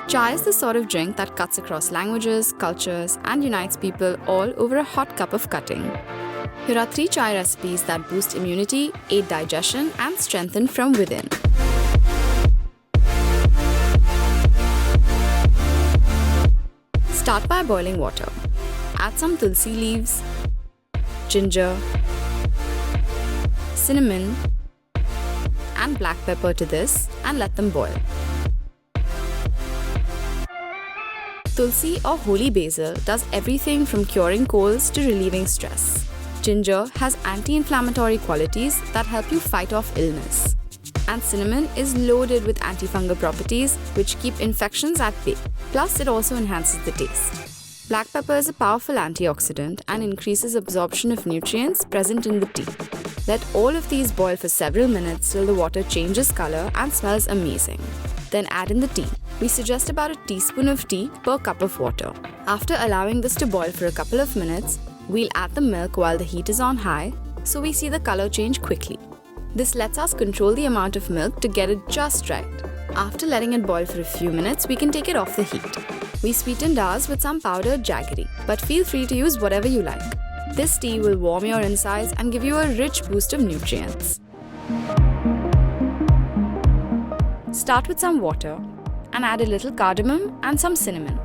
Chai is the sort of drink that cuts across languages, cultures, and unites people all over a hot cup of cutting. Here are 3 chai recipes that boost immunity, aid digestion, and strengthen from within. Start by boiling water. Add some tulsi leaves, ginger, cinnamon, and black pepper to this and let them boil. Tulsi or holy basil does everything from curing colds to relieving stress. Ginger has anti-inflammatory qualities that help you fight off illness. And cinnamon is loaded with antifungal properties which keep infections at bay. Plus, it also enhances the taste. Black pepper is a powerful antioxidant and increases absorption of nutrients present in the tea. Let all of these boil for several minutes till the water changes color and smells amazing. Then add in the tea. We suggest about a teaspoon of tea per cup of water. After allowing this to boil for a couple of minutes, we'll add the milk while the heat is on high, so we see the color change quickly. This lets us control the amount of milk to get it just right. After letting it boil for a few minutes, we can take it off the heat. We sweetened ours with some powdered jaggery, but feel free to use whatever you like. This tea will warm your insides and give you a rich boost of nutrients. Start with some water and add a little cardamom and some cinnamon.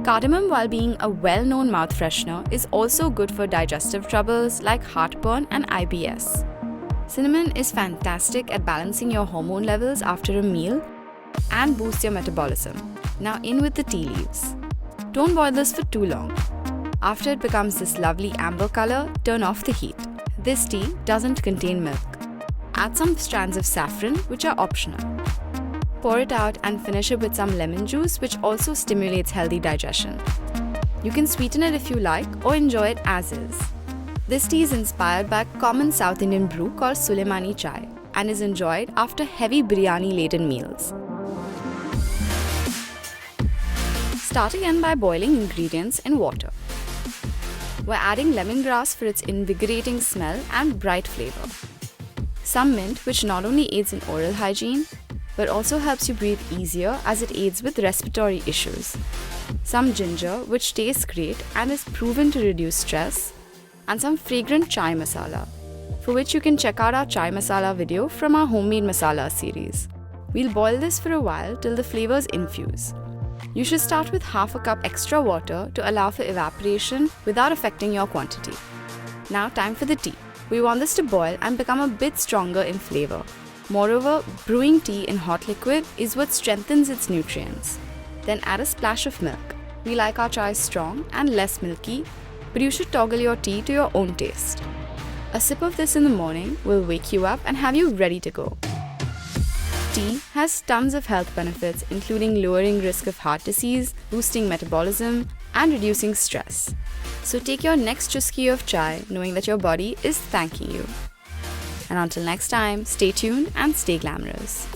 Cardamom, while being a well-known mouth freshener, is also good for digestive troubles like heartburn and IBS. Cinnamon is fantastic at balancing your hormone levels after a meal and boosts your metabolism. Now in with the tea leaves. Don't boil this for too long. After it becomes this lovely amber color, turn off the heat. This tea doesn't contain milk. Add some strands of saffron, which are optional. Pour it out and finish it with some lemon juice, which also stimulates healthy digestion. You can sweeten it if you like or enjoy it as is. This tea is inspired by a common South Indian brew called Suleimani chai and is enjoyed after heavy biryani-laden meals. Start again by boiling ingredients in water. We're adding lemongrass for its invigorating smell and bright flavor. Some mint, which not only aids in oral hygiene, but also helps you breathe easier as it aids with respiratory issues. Some ginger, which tastes great and is proven to reduce stress. And some fragrant chai masala, for which you can check out our chai masala video from our homemade masala series. We'll boil this for a while till the flavors infuse. You should start with half a cup extra water to allow for evaporation without affecting your quantity. Now time for the tea. We want this to boil and become a bit stronger in flavor. Moreover, brewing tea in hot liquid is what strengthens its nutrients. Then add a splash of milk. We like our chai strong and less milky, but you should toggle your tea to your own taste. A sip of this in the morning will wake you up and have you ready to go. Tea has tons of health benefits, including lowering risk of heart disease, boosting metabolism, and reducing stress. So take your next chusky of chai knowing that your body is thanking you. And until next time, stay tuned and stay glamorous.